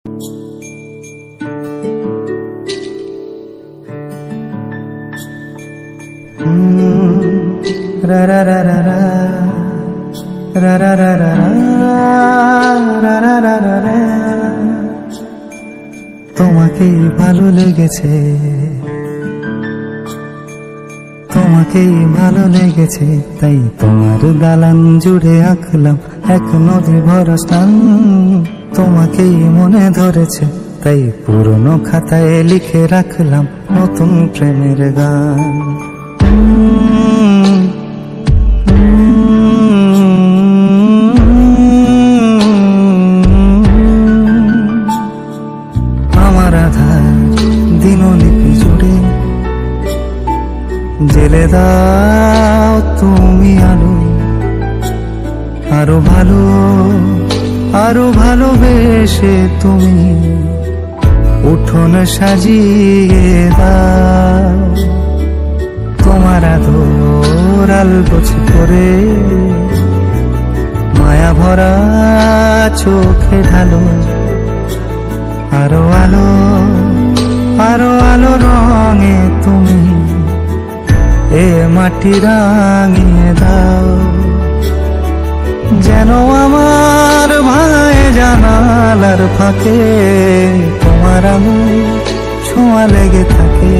রা রা রা রা রা রা রা রা রা রা রা রা রা রা। তোমাকেই ভালো লেগেছে, তোমাকেই ভালো লেগেছে, তাই তোমার দালান জুড়ে আঁকলাম এক নদী ভরা স্থান। তোমাকেই মনে ধরেছে, তাই পুরনো খাতায় লিখে রাখলাম নতুন প্রেমের গান। আমার আধার দিনলিপি জুড়ে জেলে দাও তুমি আলো, আরো ভালো আরো ভালোবেসে তুমি উঠোন সাজিয়ে দাও। তোমার আদর আলগোছ করে মায়া ভরা চোখে ঢালো, আরো আলো আরো আলো রঙে তুমি এ মাটি রাঙিয়ে দাও। যেন আমার ভাঙায় জানালার ফাঁকে তোমার আলো ছোঁয়া লেগে থাকে।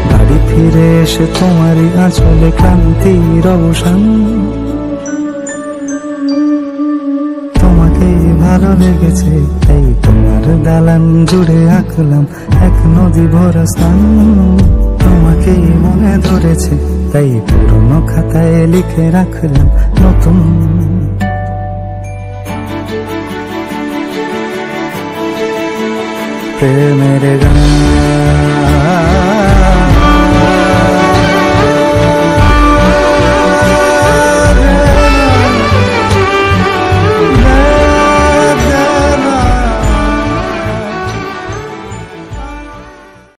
বাড়ি ফিরে এসে তোমারই আঁচলে ক্লান্তির অবসান। তোমাকেই ভালো লেগেছে, তাই তোমার দালান জুড়ে আঁকলাম এক নদী ভরা স্থান। তোমাকেই মনে ধরেছে, তাই পুরনো খাতায় লিখে রাখলাম নতুন প্রেমের গান।